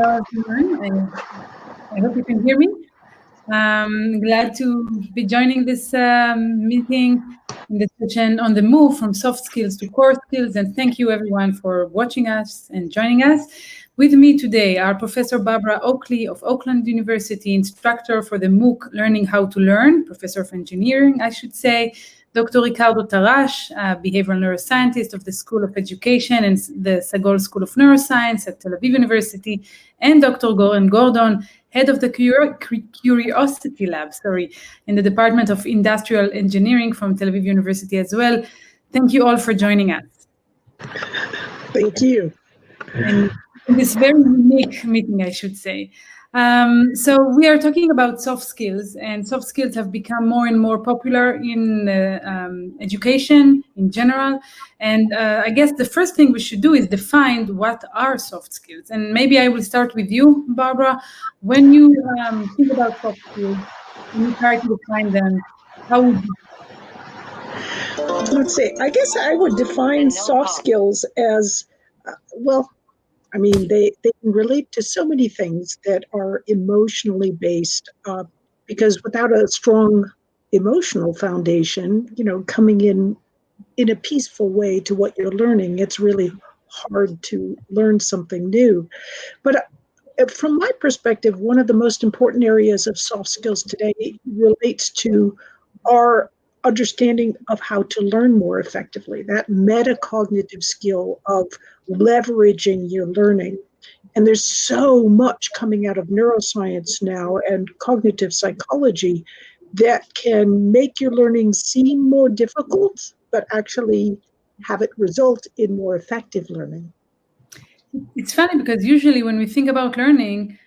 Hello, everyone. I hope you can hear me. Glad to be joining this meeting in the session on the move from soft skills to core skills. And thank you, everyone, for watching us and joining us. With me today are Professor Barbara Oakley of Oakland University, instructor for the MOOC Learning How to Learn, Professor of Engineering, I should say, Dr. Ricardo Tarrasch, behavioral neuroscientist of the School of Education and the Sagol School of Neuroscience at Tel Aviv University, and Dr. Goren, head of the Curiosity Lab, in the Department of Industrial Engineering from Tel Aviv University as well. Thank you all for joining us. Thank you. And in this very unique meeting, I should say. So we are talking about soft skills, and soft skills have become more and more popular in education in general. And I guess the first thing we should do is define what are soft skills. And maybe I will start with you, Barbara. When you think about soft skills, when you try to define them, how would you? Let's see. I guess I would define soft skills as, they can relate to so many things that are emotionally based, because without a strong emotional foundation, coming in a peaceful way to what you're learning, it's really hard to learn something new. But from my perspective, one of the most important areas of soft skills today relates to our understanding of how to learn more effectively, that metacognitive skill of leveraging your learning. And there's so much coming out of neuroscience now and cognitive psychology that can make your learning seem more difficult, but actually have it result in more effective learning. It's funny because usually when we think about learning,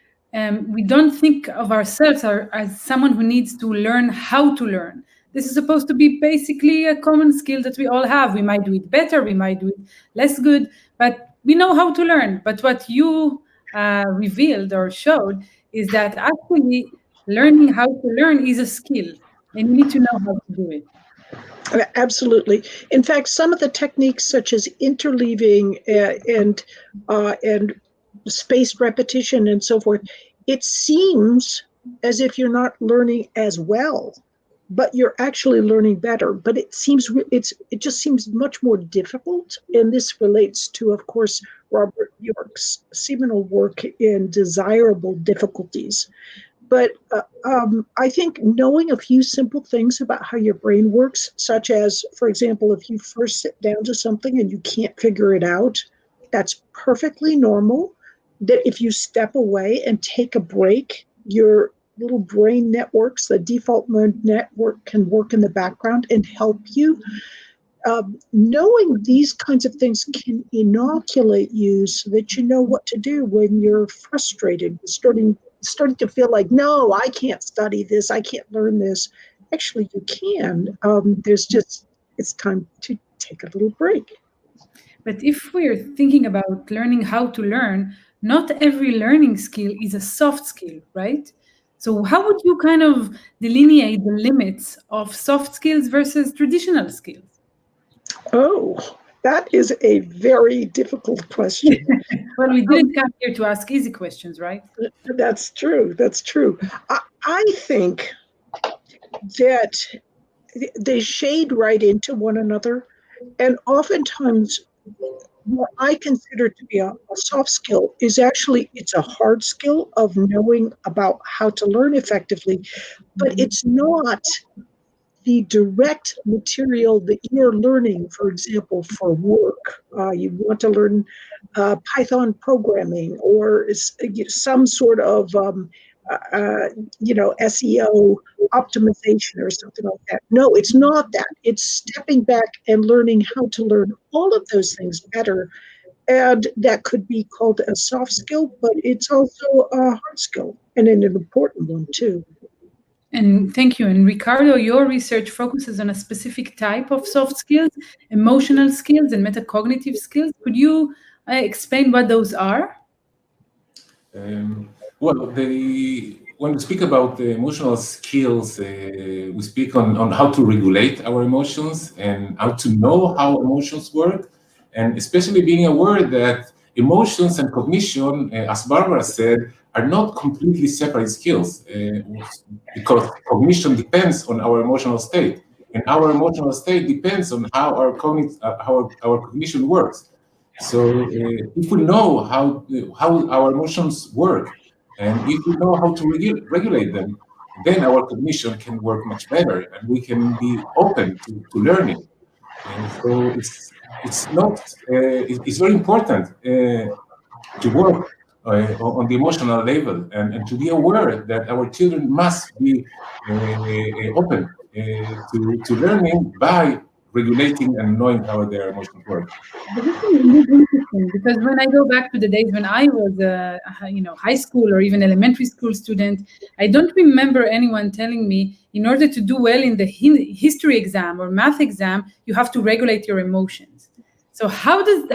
we don't think of ourselves as someone who needs to learn how to learn. This is supposed to be basically a common skill that we all have. We might do it better, we might do it less good, but we know how to learn. But what you revealed or showed is that actually learning how to learn is a skill, and you need to know how to do it. Absolutely. In fact, some of the techniques such as interleaving and spaced repetition and so forth, it seems as if you're not learning as well, but you're actually learning better. But it just seems much more difficult. And this relates to, of course, Robert York's seminal work in Desirable Difficulties. But I think knowing a few simple things about how your brain works, such as, for example, if you first sit down to something and you can't figure it out, that's perfectly normal. That if you step away and take a break, your little brain networks, the default mode network, can work in the background and help you. Knowing these kinds of things can inoculate you so that you know what to do when you're frustrated, starting to feel like, no, I can't study this, I can't learn this. Actually, you can. It's time to take a little break. But if we're thinking about learning how to learn, not every learning skill is a soft skill, right? So how would you kind of delineate the limits of soft skills versus traditional skills? Oh, that is a very difficult question. Well, we didn't come here to ask easy questions, right? That's true. I think that they shade right into one another. And oftentimes, what I consider to be a soft skill is actually, it's a hard skill of knowing about how to learn effectively, but it's not the direct material that you're learning. For example, for work, you want to learn Python programming or some sort of SEO optimization or something like that. No, it's not that. It's stepping back and learning how to learn all of those things better. And that could be called a soft skill, but it's also a hard skill and an important one too. And thank you. And Ricardo, your research focuses on a specific type of soft skills, emotional skills and metacognitive skills. Could you explain what those are? When we speak about the emotional skills, we speak on how to regulate our emotions and how to know how emotions work, and especially being aware that emotions and cognition, as Barbara said, are not completely separate skills, because cognition depends on our emotional state, and our emotional state depends on how our cognition works. So if we know how our emotions work, and if we know how to regulate them, then our cognition can work much better, and we can be open to learning. And so it's not it's very important to work on the emotional level, and to be aware that our children must be open to learning by regulating and knowing how their emotions work. But this is indeed interesting, because when I go back to the days when I was a high school or even elementary school student, I don't remember anyone telling me in order to do well in the history exam or math exam, you have to regulate your emotions. So how does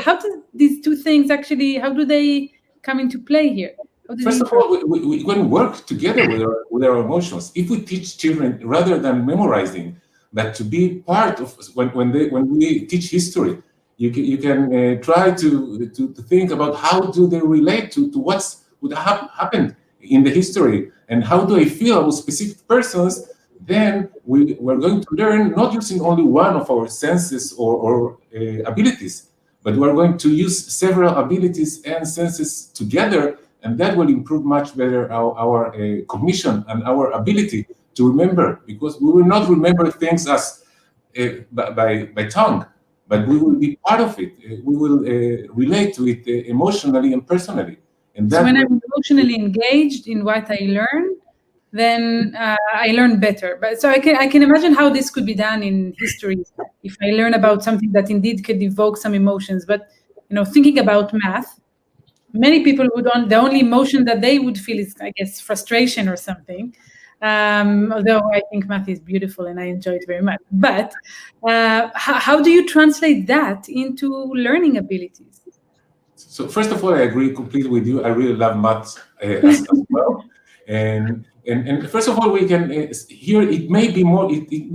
these two things actually, how do they come into play here? First of all, we can work together with our emotions. If we teach children, rather than memorizing, that to be part of when we teach history, you can try to think about how do they relate to what happened in the history, and how do I feel with specific persons. Then we're going to learn not using only one of our senses or abilities, but we're going to use several abilities and senses together, and that will improve much better our cognition and our ability to remember, because we will not remember things as by tongue, but we will be part of it. We will relate to it emotionally and personally. And so when I'm emotionally engaged in what I learn, then I learn better. But so I can imagine how this could be done in history if I learn about something that indeed could evoke some emotions. But thinking about math, many people the only emotion that they would feel is, I guess, frustration or something. Although I think math is beautiful and I enjoy it very much. But how do you translate that into learning abilities? So first of all, I agree completely with you. I really love math as well. And first of all, we can here. It may be more. It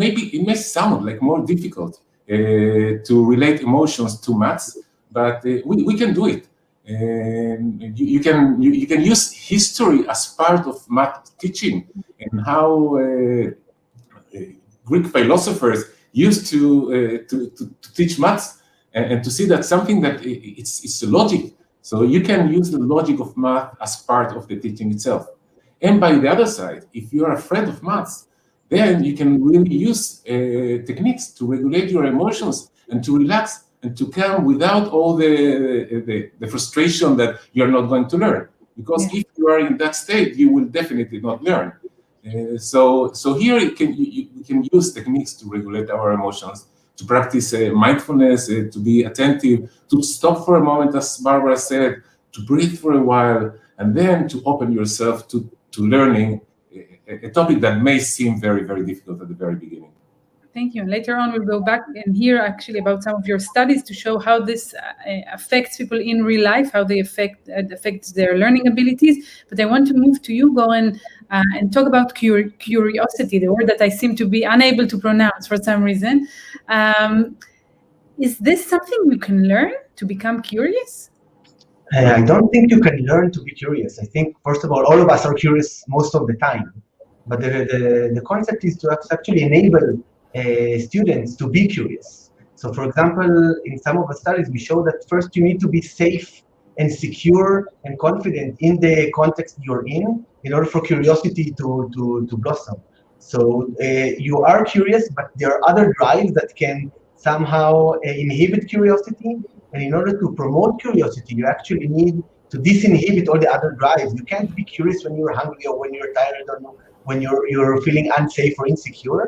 may sound like more difficult to relate emotions to maths, but we can do it. And you can use history as part of math teaching, and how Greek philosophers used to teach maths, and to see that something that it's a logic. So you can use the logic of math as part of the teaching itself. And by the other side, if you are a friend of maths, then you can really use techniques to regulate your emotions and to relax and to come without all the frustration that you're not going to learn. Because if you are in that state, you will definitely not learn. So here we can use techniques to regulate our emotions, to practice mindfulness, to be attentive, to stop for a moment, as Barbara said, to breathe for a while, and then to open yourself to learning a topic that may seem very, very difficult at the very beginning. Thank you. And later on, we'll go back and hear actually about some of your studies to show how this affects people in real life, how they affects their learning abilities. But I want to move to you, Goren, and talk about curiosity, the word that I seem to be unable to pronounce for some reason. Is this something you can learn, to become curious? I don't think you can learn to be curious. I think, first of all of us are curious most of the time. But the concept is to actually enable students to be curious. So for example, in some of the studies, we show that first you need to be safe and secure and confident in the context you're in order for curiosity to blossom. So you are curious, but there are other drives that can somehow inhibit curiosity. And in order to promote curiosity, you actually need to disinhibit all the other drives. You can't be curious when you're hungry or when you're tired or when you're feeling unsafe or insecure.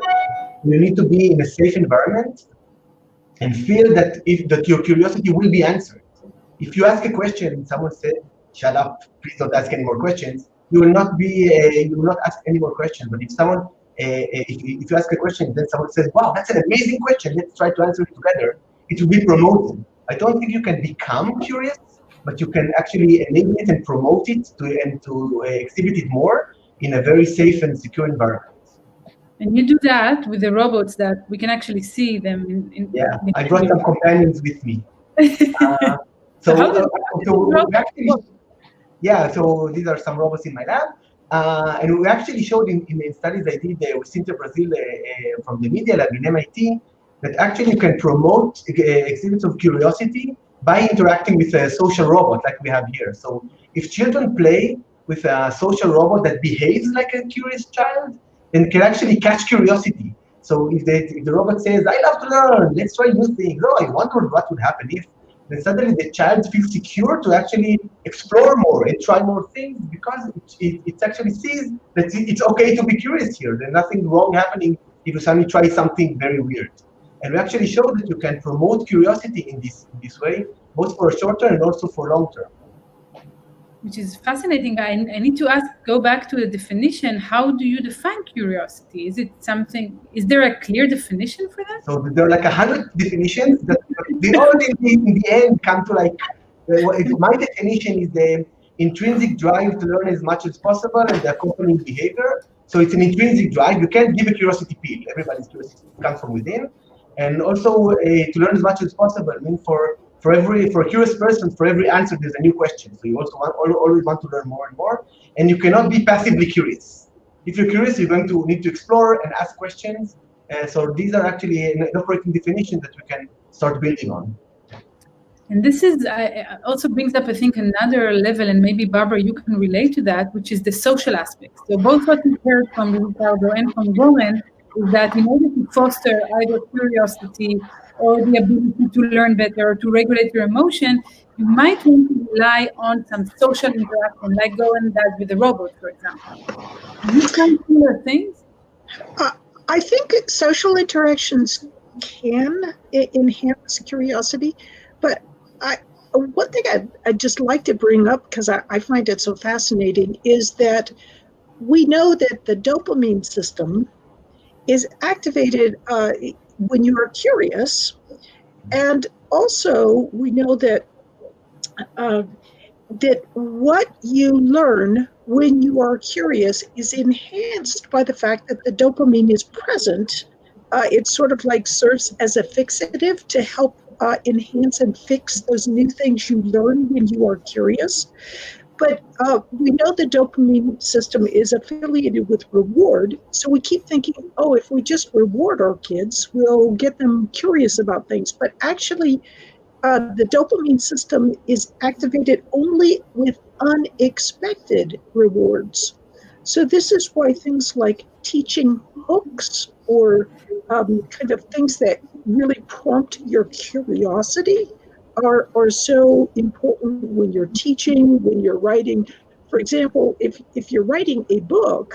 You need to be in a safe environment and feel that your curiosity will be answered. If you ask a question and someone said, "Shut up, please don't ask any more questions," you will not ask any more questions. But if someone, if you ask a question, then someone says, "Wow, that's an amazing question. Let's try to answer it together," it will be promoted. I don't think you can become curious, but you can actually enable it and promote it to exhibit it more in a very safe and secure environment. And you do that with the robots that we can actually see them in I brought some companions with me. So, how does we actually, yeah, so these are some robots in my lab. And we actually showed in studies I did with Cintia Brazil from the Media Lab in MIT that actually you can promote exhibits of curiosity by interacting with a social robot like we have here. So if children play with a social robot that behaves like a curious child, then can actually catch curiosity. So if the robot says, I love to learn, let's try new things. Oh, I wonder what would happen if, then suddenly the child feels secure to actually explore more and try more things because it actually sees that it's okay to be curious here. There's nothing wrong happening if you suddenly try something very weird. And we actually show that you can promote curiosity in this way, both for short term and also for long term. Which is fascinating. I need to go back to the definition. How do you define curiosity? Is it something, is there a clear definition for that? So there are like 100 definitions that they all in the end come to like, my definition is the intrinsic drive to learn as much as possible and the accompanying behavior. So it's an intrinsic drive. You can't give a curiosity pill. Everybody's curiosity comes from within. And also to learn as much as possible. I mean, for a curious person, for every answer, there's a new question. So you also always want to learn more and more. And you cannot be passively curious. If you're curious, you're going to need to explore and ask questions. So these are actually an operating definition that we can start building on. And this is also brings up, I think, another level, and maybe Barbara, you can relate to that, which is the social aspect. So both what we heard from Ricardo and from Goren is that in order to foster either curiosity or the ability to learn better or to regulate your emotion, you might want to rely on some social interaction, like Goren does with the robot, for example. Do you find similar things? I think social interactions can enhance curiosity, but one thing I'd just like to bring up, because I find it so fascinating, is that we know that the dopamine system is activated when you are curious, and also we know that that what you learn when you are curious is enhanced by the fact that the dopamine is present. It sort of like serves as a fixative to help enhance and fix those new things you learn when you are curious. But we know the dopamine system is affiliated with reward. So we keep thinking, oh, if we just reward our kids, we'll get them curious about things. But actually, the dopamine system is activated only with unexpected rewards. So this is why things like teaching hooks or kind of things that really prompt your curiosity are so important when you're teaching, when you're writing. For example, if you're writing a book,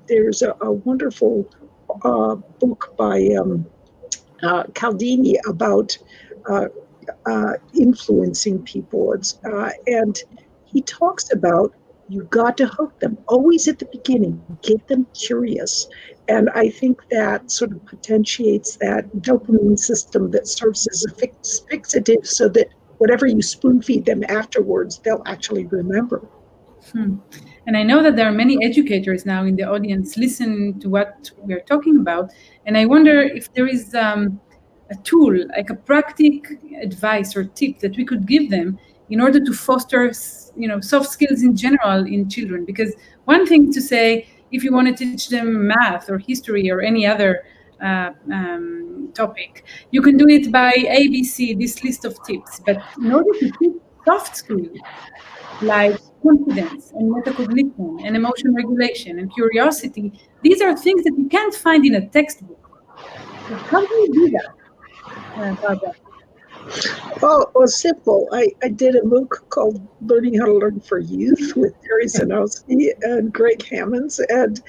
there's a wonderful book by Cialdini about influencing people. And he talks about you got to hook them always at the beginning, get them curious. And I think that sort of potentiates that dopamine system that serves as a fixative so that whatever you spoon feed them afterwards, they'll actually remember. And I know that there are many educators now in the audience listening to what we're talking about. And I wonder if there is a tool, like a practical advice or tip that we could give them in order to foster, soft skills in general in children. Because one thing to say, if you want to teach them math or history or any other topic, you can do it by ABC, this list of tips. But in order to teach soft skills like confidence and metacognition and emotion regulation and curiosity, these are things that you can't find in a textbook. So how do you do that, Barbara? Well, simple. I did a MOOC called Learning How to Learn for Youth with Terry Zanowski and Greg Hammonds, and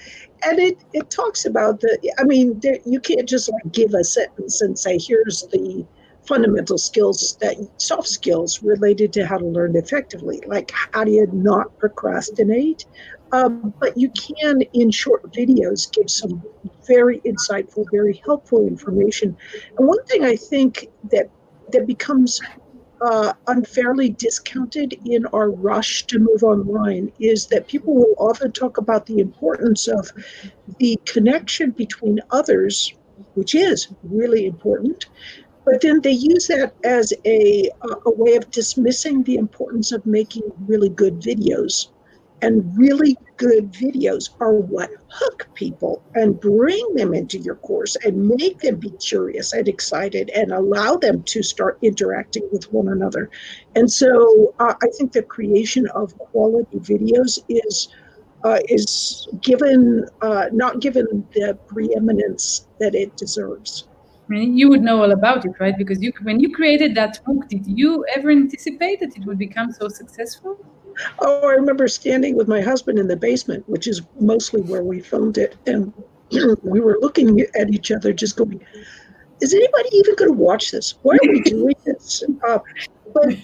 it talks about you can't just like give a sentence and say, here's the fundamental skills, that soft skills related to how to learn effectively, like how do you not procrastinate? But you can, in short videos, give some very insightful, very helpful information. And one thing I think that becomes unfairly discounted in our rush to move online is that people will often talk about the importance of the connection between others, which is really important, But then they use that as a way of dismissing the importance of making really good videos. And really good videos are what hook people and bring them into your course and make them be curious and excited and allow them to start interacting with one another. And so I think the creation of quality videos is given not given the preeminence that it deserves. I mean, you would know all about it, right? Because when you created that book, did you ever anticipate that it would become so successful? Oh, I remember standing with my husband in the basement, which is mostly where we filmed it, and we were looking at each other, just going, "Is anybody even going to watch this? Why are we doing this?" But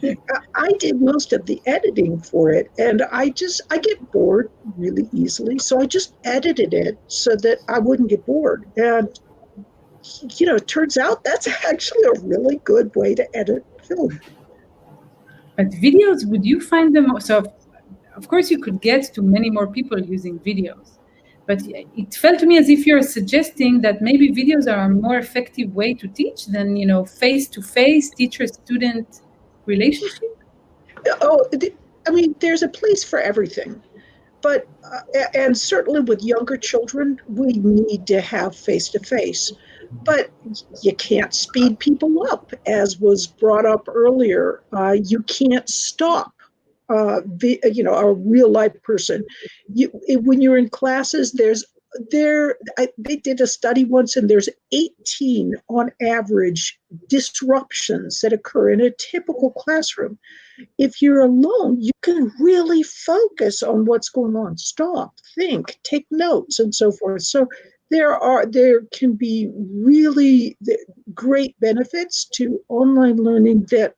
I did most of the editing for it, and I get bored really easily, so I just edited it so that I wouldn't get bored. And it turns out that's actually a really good way to edit film. But videos, would you find them? So, of course, you could get to many more people using videos. But it felt to me as if you're suggesting that maybe videos are a more effective way to teach than, face-to-face teacher-student relationship. Oh, I mean, there's a place for everything. But, and certainly with younger children, we need to have face-to-face. But you can't speed people up, as was brought up earlier. You can't stop a real life person. When you're in classes, they did a study once, and there's 18 on average disruptions that occur in a typical classroom. If you're alone, you can really focus on what's going on. Stop, think, take notes, and so forth. So there can be really great benefits to online learning that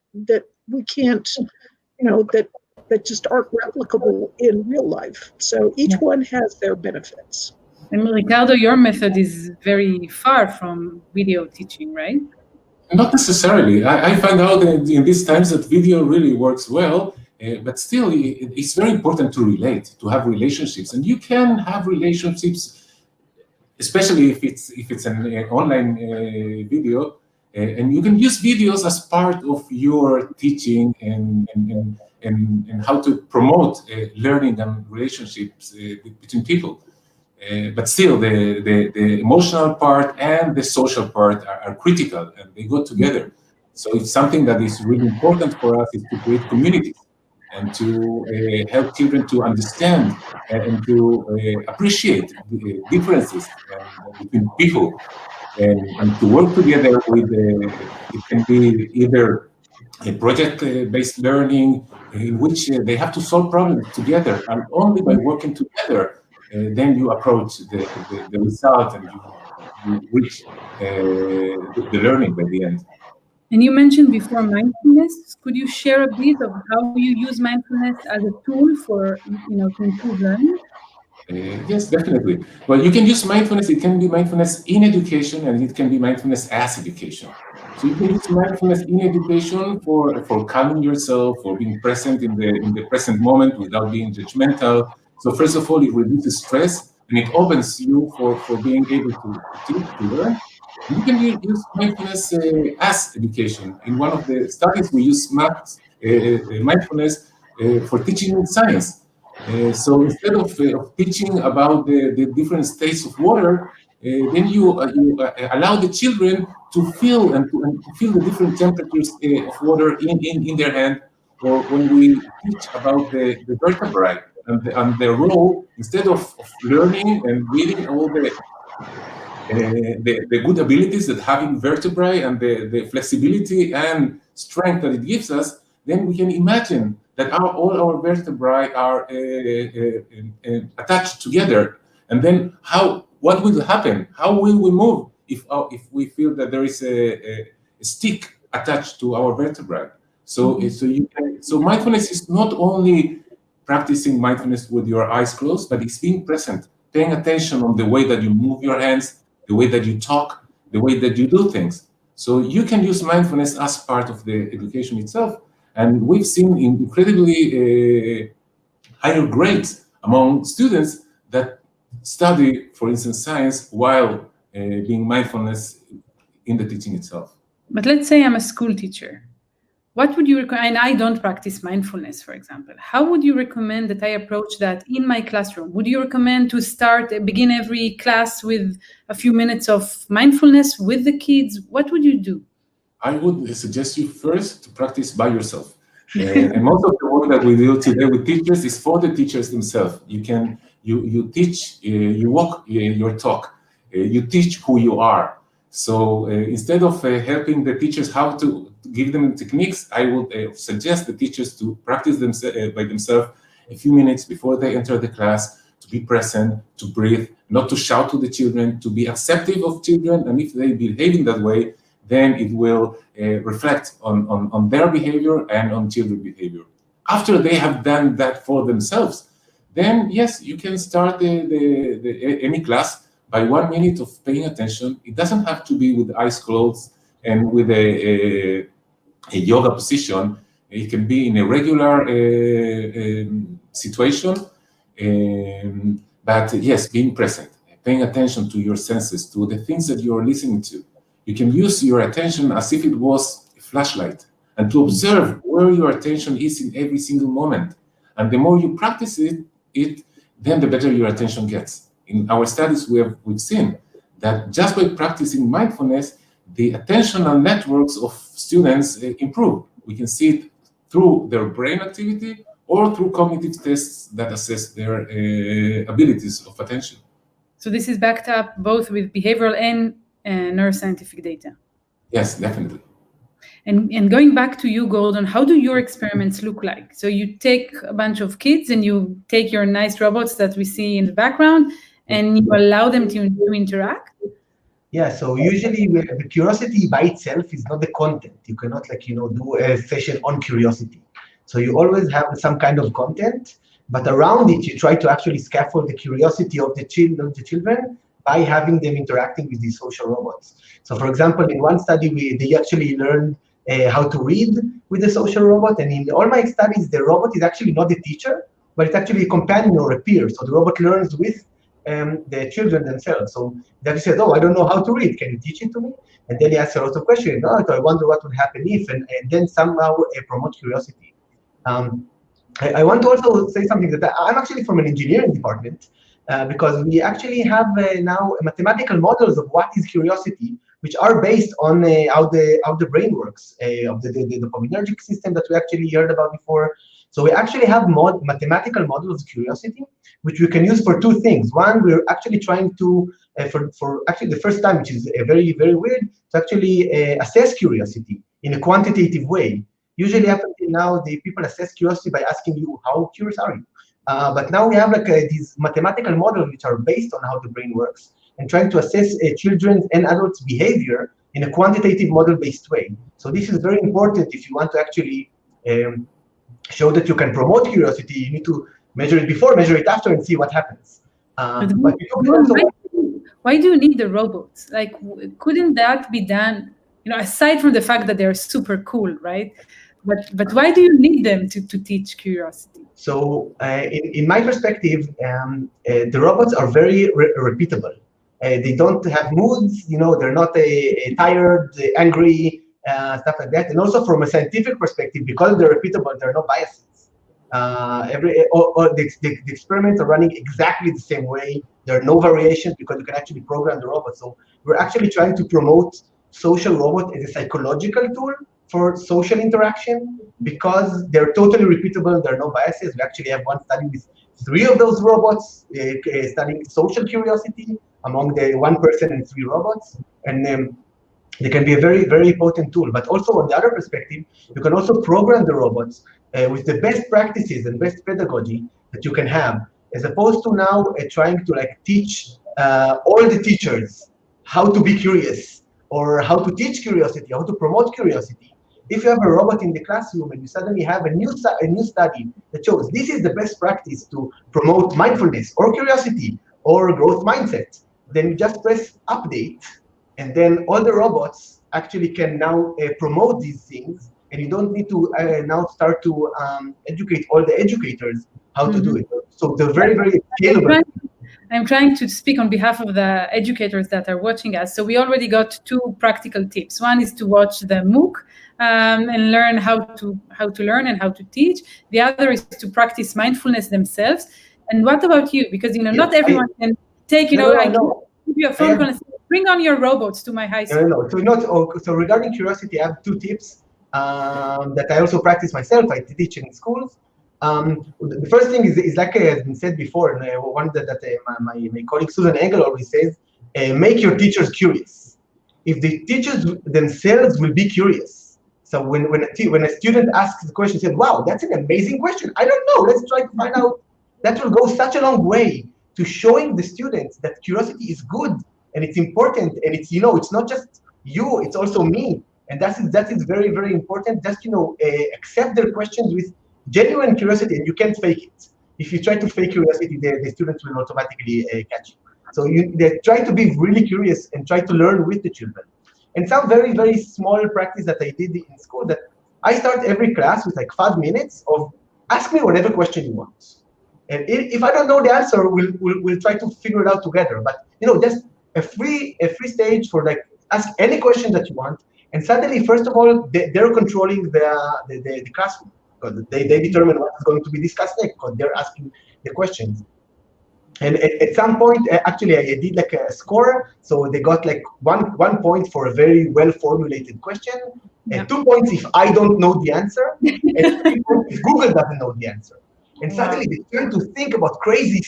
we can't, that just aren't replicable in real life. So each one has their benefits. And Ricardo, your method is very far from video teaching, right? Not necessarily. I find out that in these times that video really works well, but still, it's very important to relate, to have relationships, and you can have relationships, especially if it's an online video, and you can use videos as part of your teaching and how to promote learning and relationships between people. But still, the emotional part and the social part are critical, and they go together. So it's something that is really important for us is to create communities and to help children to understand and to appreciate the differences between people and to work together with, it can be either a project-based learning in which they have to solve problems together, and only by working together then you approach the result and you reach the learning by the end. And you mentioned before mindfulness. Could you share a bit of how you use mindfulness as a tool for, to improve learning? Yes, definitely. Well, you can use mindfulness. It can be mindfulness in education, and it can be mindfulness as education. So you can use mindfulness in education for calming yourself, for being present in the present moment without being judgmental. So first of all, it reduces stress, and it opens you for being able to teach, to learn. You can use mindfulness as education. In one of the studies, we use mindfulness for teaching science. So instead of teaching about the different states of water, then you allow the children to feel and to feel the different temperatures of water in their hand. Or when we teach about the vertebrae and their role, instead of learning and reading all the good abilities that having vertebrae and the flexibility and strength that it gives us, then we can imagine that all our vertebrae are attached together. And then what will happen? How will we move if we feel that there is a stick attached to our vertebrae? So mindfulness is not only practicing mindfulness with your eyes closed, but it's being present, paying attention on the way that you move your hands, the way that you talk, the way that you do things. So you can use mindfulness as part of the education itself. And we've seen incredibly higher grades among students that study, for instance, science while being mindfulness in the teaching itself. But let's say I'm a school teacher. What would you recommend? And I don't practice mindfulness, for example. How would you recommend that I approach that in my classroom? Would you recommend to begin every class with a few minutes of mindfulness with the kids? What would you do? I would suggest you first to practice by yourself. And most of the work that we do today with teachers is for the teachers themselves. You teach, you walk your talk, you teach who you are. So instead of helping the teachers how to give them techniques, I would suggest the teachers to practice by themselves a few minutes before they enter the class, to be present, to breathe, not to shout to the children, to be accepting of children, and if they behave in that way, then it will reflect on their behavior and on children's behavior. After they have done that for themselves, then yes, you can start any class by 1 minute of paying attention. It doesn't have to be with eyes closed and with a yoga position. It can be in a regular situation, but yes, being present, paying attention to your senses, to the things that you're listening to. You can use your attention as if it was a flashlight and to observe where your attention is in every single moment. And the more you practice it, then the better your attention gets. In our studies, we've seen that just by practicing mindfulness, the attentional networks of students improve. We can see it through their brain activity or through cognitive tests that assess their abilities of attention. So this is backed up both with behavioral and neuroscientific data. Yes, definitely. And going back to you, Gordon, how do your experiments look like? So you take a bunch of kids and you take your nice robots that we see in the background and you allow them to interact? Yeah, so usually the curiosity by itself is not the content. You cannot do a session on curiosity. So you always have some kind of content, but around it, you try to actually scaffold the curiosity of the children by having them interacting with these social robots. So for example, in one study, they actually learned how to read with the social robot. And in all my studies, the robot is actually not the teacher, but it's actually a companion or a peer. So the robot learns with the children themselves. So then he says, oh, I don't know how to read. Can you teach it to me? And then he asks a lot of questions. Oh, so I wonder what would happen if, and then somehow promote curiosity. I want to also say something that I'm actually from an engineering department because we actually have now mathematical models of what is curiosity, which are based on how the brain works, of the dopaminergic system that we actually heard about before. So we actually have mathematical models of curiosity, which we can use for two things. One, we're actually trying to, for actually the first time, which is very, very weird, to actually assess curiosity in a quantitative way. Usually up until now, the people assess curiosity by asking you, how curious are you? But now we have these mathematical models which are based on how the brain works and trying to assess children's and adults' behavior in a quantitative model-based way. So this is very important if you want to actually show that you can promote curiosity. You need to measure it before, measure it after, and see what happens. Why do you need the robots? Like, couldn't that be done? Aside from the fact that they're super cool, right? But why do you need them to teach curiosity? So in my perspective, the robots are very repeatable. They don't have moods, they're not tired, angry, stuff like that. And also from a scientific perspective, because they're repeatable, there are no biases. The experiments are running exactly the same way. There are no variations because you can actually program the robot. So we're actually trying to promote social robot as a psychological tool for social interaction because they're totally repeatable. There are no biases. We actually have one study with 3 of those robots studying social curiosity among the 1 person and 3 robots. And they can be a very, very potent tool. But also on the other perspective, you can also program the robots with the best practices and best pedagogy that you can have, as opposed to now trying to teach all the teachers how to be curious or how to teach curiosity, how to promote curiosity. If you have a robot in the classroom and you suddenly have a new study that shows this is the best practice to promote mindfulness or curiosity or growth mindset, then you just press update, and then all the robots actually can now promote these things, and you don't need to now start to educate all the educators how to do it. So they're very, very scalable. I'm trying to speak on behalf of the educators that are watching us. So we already got 2 practical tips. One is to watch the MOOC and learn how to learn and how to teach. The other is to practice mindfulness themselves. And what about you? Because not everyone can take, I can give you a phone call and say, bring on your robots to my high school. So regarding curiosity, I have 2 tips that I also practice myself. I teach in schools. The first thing is like has been said before, and one that my colleague Susan Engel always says, make your teachers curious. If the teachers themselves will be curious, so when a student asks the question, said, "Wow, that's an amazing question. I don't know. Let's try to find out." That will go such a long way to showing the students that curiosity is good and it's important, and it's it's not just you, it's also me, and that is very, very important. Just accept their questions with genuine curiosity, and you can't fake it. If you try to fake curiosity, the students will automatically catch you. So they try to be really curious and try to learn with the children. And some very, very small practice that I did in school, that I start every class with like 5 minutes of ask me whatever question you want. And if I don't know the answer, we'll try to figure it out together. But just a free stage for like ask any question that you want. And suddenly, first of all, they're controlling the classroom, because they determine what is going to be discussed next, because they're asking the questions. And at some point, actually, I did like a score. So they got like one point for a very well-formulated question, and 2 points if I don't know the answer, and 3 points if Google doesn't know the answer. And suddenly they turn to think about crazy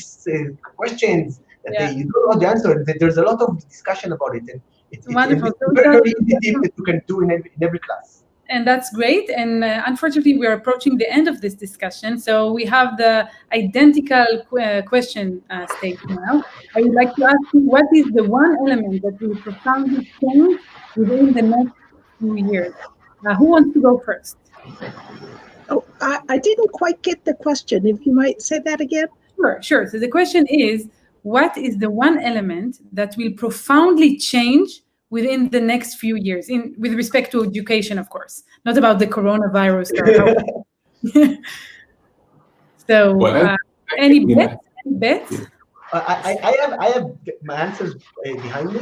questions that you don't know the answer. And there's a lot of discussion about it. And it's a very, very easy tip that you can do in every class. And that's great. And unfortunately, we're approaching the end of this discussion. So we have the identical question stage now. I would like to ask you, what is the one element that will profoundly change within the next few years? Who wants to go first? Oh, I didn't quite get the question. If you might say that again. Sure. So the question is, what is the one element that will profoundly change within the next few years, with respect to education, of course, not about the coronavirus? So, any bets? I have my answers behind me,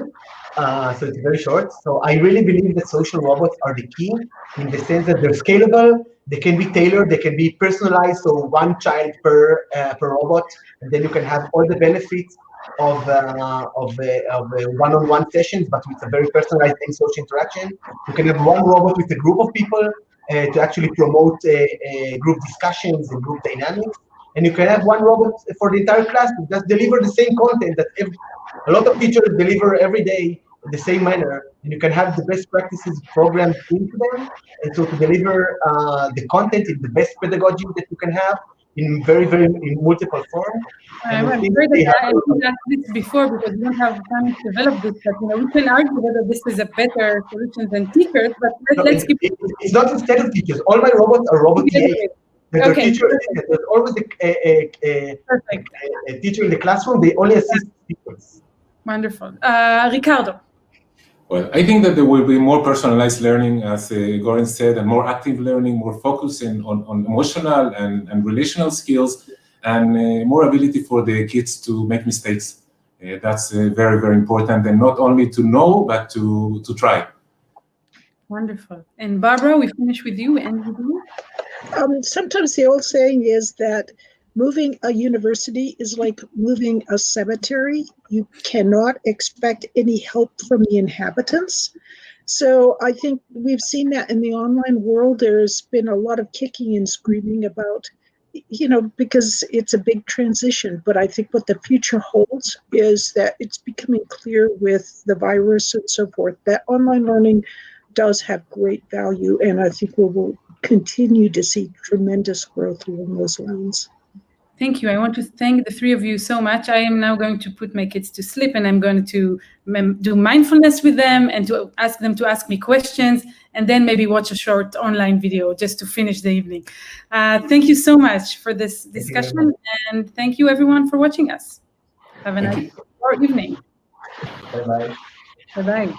so it's very short. So I really believe that social robots are the key, in the sense that they're scalable, they can be tailored, they can be personalized, so one child per robot, and then you can have all the benefits of one-on-one sessions, but with a very personalized and social interaction. You can have one robot with a group of people to actually promote group discussions and group dynamics. And you can have one robot for the entire class to just deliver the same content that a lot of teachers deliver every day in the same manner. And you can have the best practices programmed into them, and so to deliver the content in the best pedagogy that you can have in in multiple forms. I'm afraid that I didn't ask this before because we don't have time to develop this. But we can argue whether this is a better solution than teachers. But let's keep. It's not instead of teachers. All my robots are robot TAs. There's always a teacher in the classroom. They only assist teachers. Wonderful. Ricardo. Well, I think that there will be more personalized learning, as Goren said, and more active learning, more focus on emotional and relational skills, and more ability for the kids to make mistakes. That's very, very important, and not only to know, but to try. Wonderful. And Barbara, we finish with you. And with you? Sometimes the old saying is that moving a university is like moving a cemetery. You cannot expect any help from the inhabitants. So I think we've seen that in the online world. There's been a lot of kicking and screaming about, because it's a big transition. But I think what the future holds is that it's becoming clear with the virus and so forth that online learning does have great value. And I think we will continue to see tremendous growth along those lines. Thank you. I want to thank the three of you so much. I am now going to put my kids to sleep, and I'm going to do mindfulness with them and to ask them to ask me questions, and then maybe watch a short online video just to finish the evening. Thank you so much for this discussion, and thank you everyone for watching us. Have a nice evening. Bye-bye. Bye-bye.